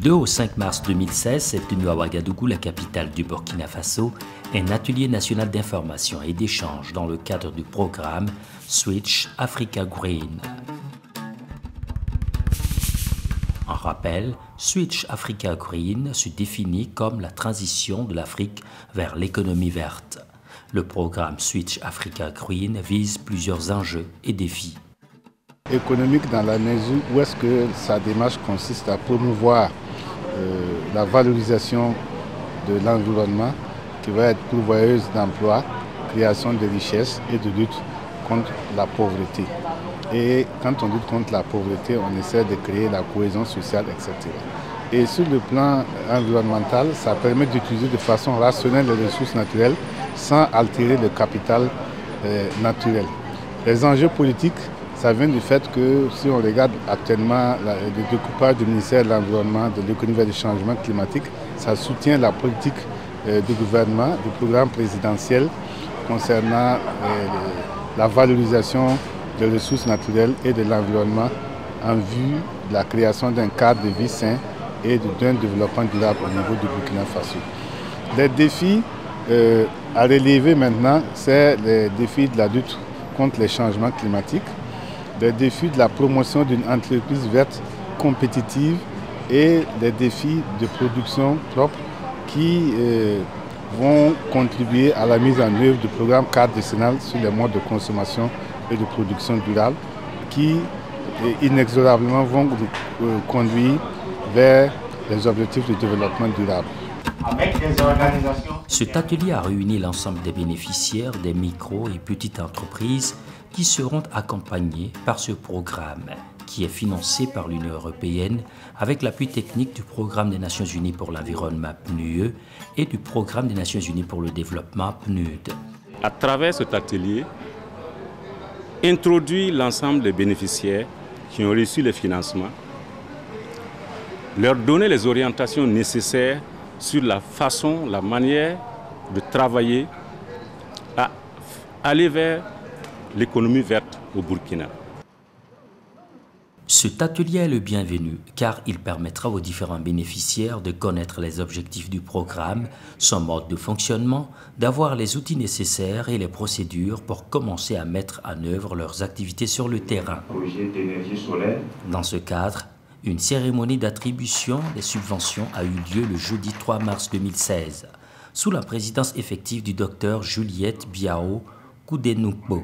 2 au 5 mars 2016 s'est tenu à Ouagadougou, la capitale du Burkina Faso, un atelier national d'information et d'échange dans le cadre du programme Switch Africa Green. En rappel, Switch Africa Green se définit comme la transition de l'Afrique vers l'économie verte. Le programme Switch Africa Green vise plusieurs enjeux et défis. Économique dans la mesure où est-ce que sa démarche consiste à promouvoir la valorisation de l'environnement qui va être pourvoyeuse d'emplois, création de richesses et de lutte contre la pauvreté. Et quand on lutte contre la pauvreté, on essaie de créer la cohésion sociale, etc. Et sur le plan environnemental, ça permet d'utiliser de façon rationnelle les ressources naturelles sans altérer le capital naturel. Les enjeux politiques, ça vient du fait que si on regarde actuellement le découpage du ministère de l'Environnement, de l'économie et du changement climatique, ça soutient la politique du gouvernement, du programme présidentiel concernant la valorisation des ressources naturelles et de l'environnement en vue de la création d'un cadre de vie sain et d'un développement durable au niveau du Burkina Faso. Les défis à relever maintenant, c'est les défis de la lutte contre les changements climatiques, les défis de la promotion d'une entreprise verte compétitive et les défis de production propre qui vont contribuer à la mise en œuvre du programme cadre décennal sur les modes de consommation et de production durable qui inexorablement vont conduire vers les objectifs de développement durable. Cet atelier a réuni l'ensemble des bénéficiaires des micro- et petites entreprises qui seront accompagnés par ce programme qui est financé par l'Union européenne avec l'appui technique du Programme des Nations Unies pour l'environnement PNUE et du Programme des Nations Unies pour le développement PNUD. À travers cet atelier, introduire l'ensemble des bénéficiaires qui ont reçu les financements, leur donner les orientations nécessaires sur la façon, la manière de travailler à aller vers l'économie verte au Burkina. Cet atelier est le bienvenu car il permettra aux différents bénéficiaires de connaître les objectifs du programme, son mode de fonctionnement, d'avoir les outils nécessaires et les procédures pour commencer à mettre en œuvre leurs activités sur le terrain. Dans ce cadre, une cérémonie d'attribution des subventions a eu lieu le jeudi 3 mars 2016, sous la présidence effective du Dr Juliette Biao Koudenoupo,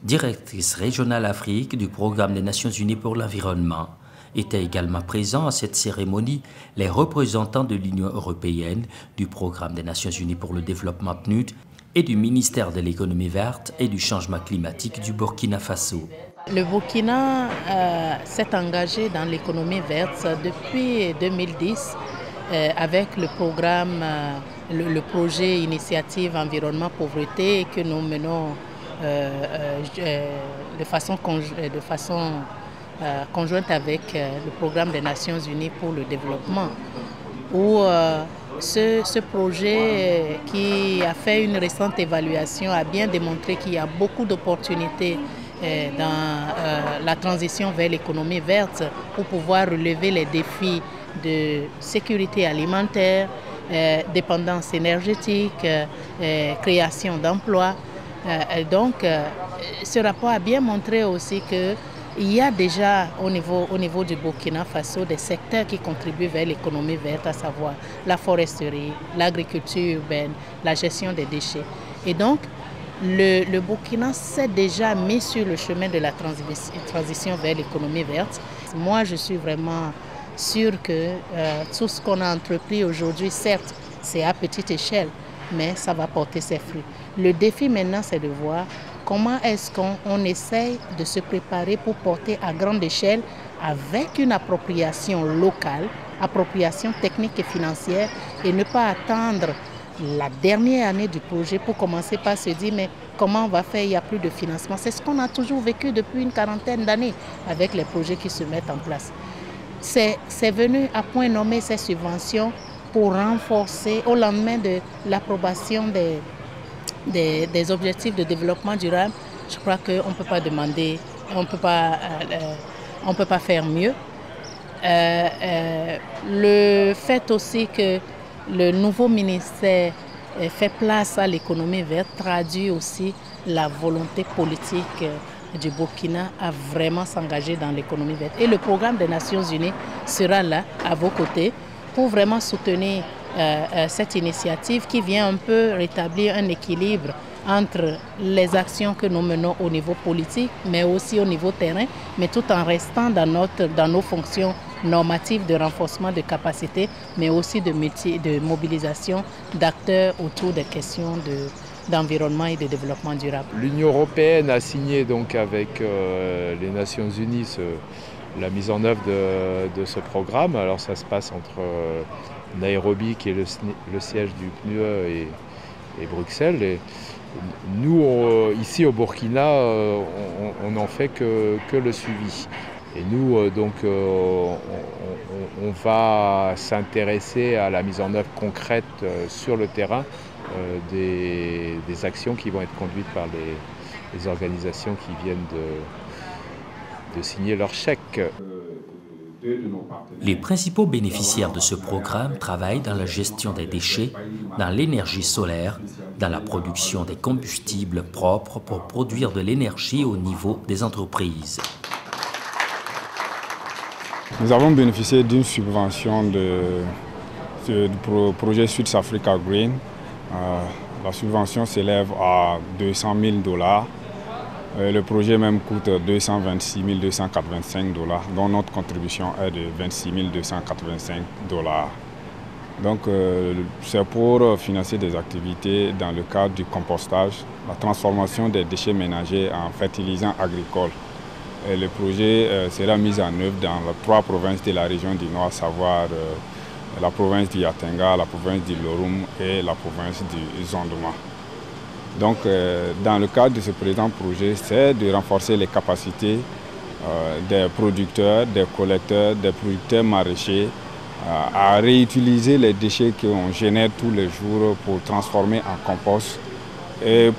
directrice régionale Afrique du Programme des Nations Unies pour l'environnement. Étaient également présents à cette cérémonie les représentants de l'Union européenne, du Programme des Nations Unies pour le développement PNUD et du ministère de l'économie verte et du changement climatique du Burkina Faso. Le Burkina s'est engagé dans l'économie verte depuis 2010 avec le programme, le projet Initiative Environnement Pauvreté que nous menons de façon conjointe avec le Programme des Nations Unies pour le développement, où ce projet qui a fait une récente évaluation a bien démontré qu'il y a beaucoup d'opportunités dans la transition vers l'économie verte pour pouvoir relever les défis de sécurité alimentaire, dépendance énergétique, création d'emplois. Donc, ce rapport a bien montré aussi qu'il y a déjà au niveau du Burkina Faso des secteurs qui contribuent vers l'économie verte, à savoir la foresterie, l'agriculture urbaine, la gestion des déchets. Et donc, le Burkina s'est déjà mis sur le chemin de la transition vers l'économie verte. Moi, je suis vraiment sûre que tout ce qu'on a entrepris aujourd'hui, certes, c'est à petite échelle, mais ça va porter ses fruits. Le défi maintenant, c'est de voir comment est-ce qu'on essaye de se préparer pour porter à grande échelle avec une appropriation locale, appropriation technique et financière, et ne pas attendre la dernière année du projet pour commencer par se dire mais comment on va faire, il n'y a plus de financement. C'est ce qu'on a toujours vécu depuis une quarantaine d'années avec les projets qui se mettent en place. C'est venu à point nommé ces subventions pour renforcer au lendemain de l'approbation des objectifs de développement durable. Je crois qu'on ne peut pas demander, on ne peut pas faire mieux. Le fait aussi que le nouveau ministère fait place à l'économie verte traduit aussi la volonté politique du Burkina à vraiment s'engager dans l'économie verte. Et le programme des Nations Unies sera là, à vos côtés, pour vraiment soutenir cette initiative qui vient un peu rétablir un équilibre entre les actions que nous menons au niveau politique, mais aussi au niveau terrain, mais tout en restant dans nos fonctions normatives de renforcement de capacités, mais aussi de mobilisation d'acteurs autour des questions d'environnement et de développement durable. L'Union européenne a signé donc avec les Nations Unies la mise en œuvre de ce programme. Alors ça se passe entre Nairobi, qui est le siège du PNUE, et Bruxelles. Et nous, ici au Burkina, on n'en fait que le suivi. Et nous, donc, on va s'intéresser à la mise en œuvre concrète sur le terrain des actions qui vont être conduites par les organisations qui viennent de signer leur chèque. Les principaux bénéficiaires de ce programme travaillent dans la gestion des déchets, dans l'énergie solaire, dans la production des combustibles propres pour produire de l'énergie au niveau des entreprises. Nous avons bénéficié d'une subvention du projet South Africa Green. La subvention s'élève à $200 000. Le projet même coûte 226 285 $, dont notre contribution est de 26 285 $. Donc c'est pour financer des activités dans le cadre du compostage, la transformation des déchets ménagers en fertilisants agricoles. Et le projet sera mis en œuvre dans les 3 provinces de la région du Nord, à savoir la province du Yatenga, la province du Lorum et la province du Zondoma. Donc, dans le cadre de ce présent projet, c'est de renforcer les capacités des producteurs, des collecteurs, des producteurs maraîchers à réutiliser les déchets qu'on génère tous les jours pour transformer en compost et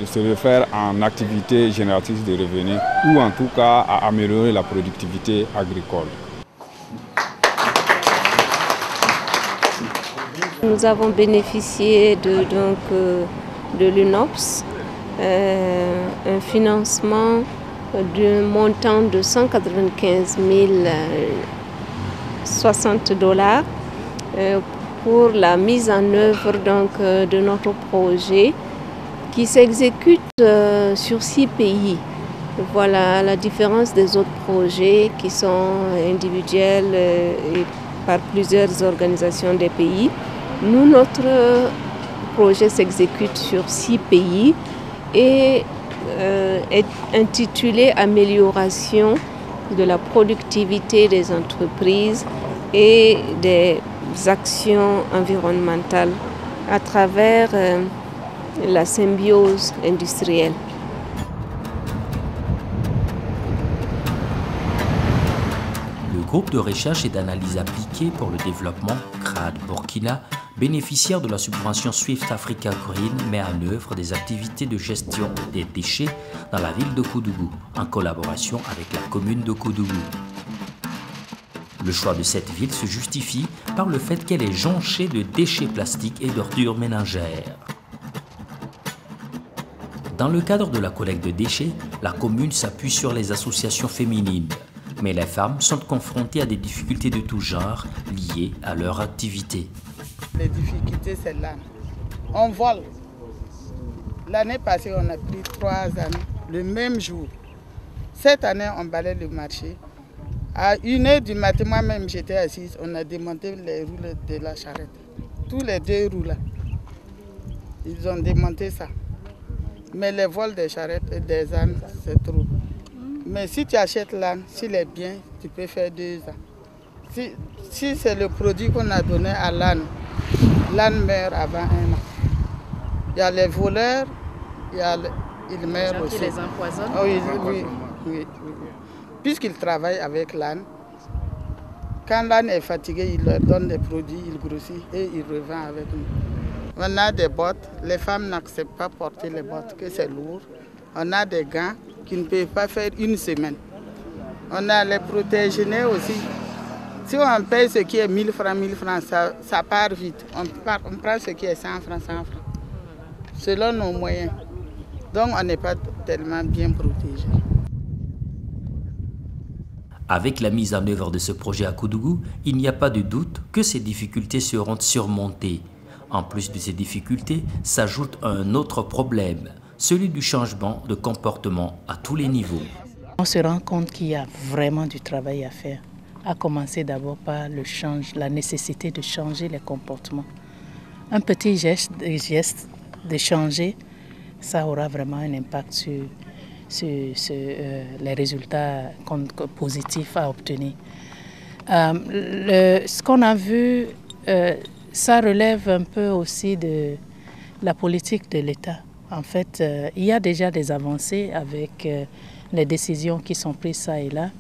se le faire en activité génératrice de revenus ou en tout cas à améliorer la productivité agricole. Nous avons bénéficié de l'UNOPS, un financement d'un montant de 195 060 $, pour la mise en œuvre de notre projet qui s'exécute sur 6 pays. Voilà la différence des autres projets qui sont individuels et par plusieurs organisations des pays. Nous, notre projet s'exécute sur 6 pays et est intitulé « Amélioration de la productivité des entreprises et des actions environnementales à travers la symbiose industrielle ». Le groupe de recherche et d'analyse appliquée pour le développement, CRAD Burkina, bénéficiaire de la subvention South Africa Green, met en œuvre des activités de gestion des déchets dans la ville de Koudougou, en collaboration avec la commune de Koudougou. Le choix de cette ville se justifie par le fait qu'elle est jonchée de déchets plastiques et d'ordures ménagères. Dans le cadre de la collecte de déchets, la commune s'appuie sur les associations féminines. Mais les femmes sont confrontées à des difficultés de tout genre liées à leur activité. Les difficultés, c'est l'âne. On vole. L'année passée, on a pris 3 ânes le même jour. Cette année, on balaye le marché. À 1h du matin, moi-même, j'étais assise. On a démonté les roues de la charrette. Tous les 2 roues là. Ils ont démonté ça. Mais les vols des charrettes et des ânes, c'est trop. Mais si tu achètes l'âne, s'il est bien, tu peux faire 2 ans. Si c'est le produit qu'on a donné à l'âne, l'âne meurt avant 1 an. Il y a les voleurs, ils meurent aussi. Qui les empoisonnent? Oui. Puisqu'ils travaillent avec l'âne, quand l'âne est fatigué, ils leur donnent des produits, ils grossissent et ils revendent avec nous. On a des bottes, les femmes n'acceptent pas porter les bottes, que c'est lourd. On a des gants qui ne peuvent pas faire 1 semaine. On a les protège-nez aussi Si on paye ce qui est 1000 francs, ça part vite. On prend ce qui est 100 francs, selon nos moyens. Donc on n'est pas tellement bien protégé. Avec la mise en œuvre de ce projet à Koudougou, il n'y a pas de doute que ces difficultés seront surmontées. En plus de ces difficultés, s'ajoute un autre problème, celui du changement de comportement à tous les niveaux. On se rend compte qu'il y a vraiment du travail à faire, à commencer d'abord par la nécessité de changer les comportements. Un petit geste de changer, ça aura vraiment un impact sur les résultats positifs à obtenir. Ce qu'on a vu, ça relève un peu aussi de la politique de l'État. En fait, il y a déjà des avancées avec les décisions qui sont prises ça et là,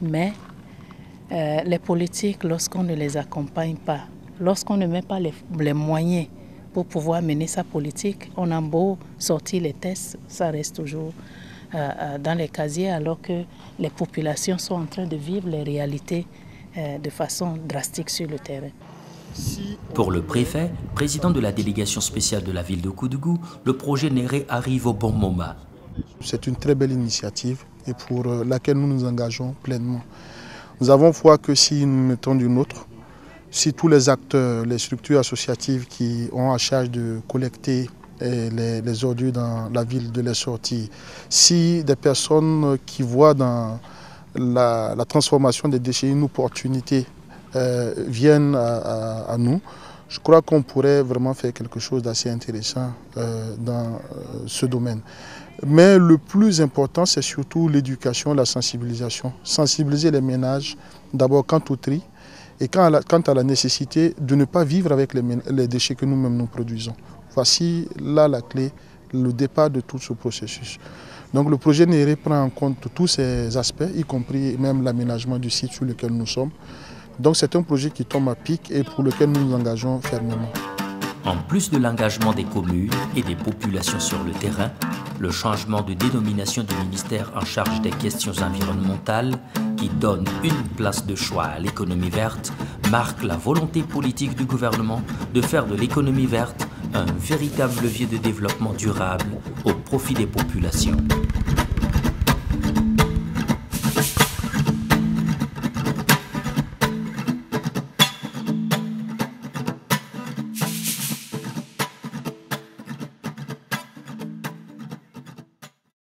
mais les politiques, lorsqu'on ne les accompagne pas, lorsqu'on ne met pas les moyens pour pouvoir mener sa politique, on a beau sortir les tests, ça reste toujours dans les casiers alors que les populations sont en train de vivre les réalités de façon drastique sur le terrain. Pour le préfet, président de la délégation spéciale de la ville de Koudougou, le projet Néré arrive au bon moment. C'est une très belle initiative et pour laquelle nous nous engageons pleinement. Nous avons foi que si nous mettons du nôtre, si tous les acteurs, les structures associatives qui ont à charge de collecter les ordures dans la ville, de les sortir, si des personnes qui voient dans la transformation des déchets une opportunité viennent à nous, je crois qu'on pourrait vraiment faire quelque chose d'assez intéressant dans ce domaine. Mais le plus important, c'est surtout l'éducation, la sensibilisation. Sensibiliser les ménages, d'abord quant au tri et quant à la nécessité de ne pas vivre avec les déchets que nous-mêmes nous produisons. Voici là la clé, le départ de tout ce processus. Donc le projet Néré prend en compte tous ces aspects, y compris même l'aménagement du site sur lequel nous sommes. Donc c'est un projet qui tombe à pic et pour lequel nous nous engageons fermement. En plus de l'engagement des communes et des populations sur le terrain, le changement de dénomination du ministère en charge des questions environnementales, qui donne une place de choix à l'économie verte, marque la volonté politique du gouvernement de faire de l'économie verte un véritable levier de développement durable au profit des populations.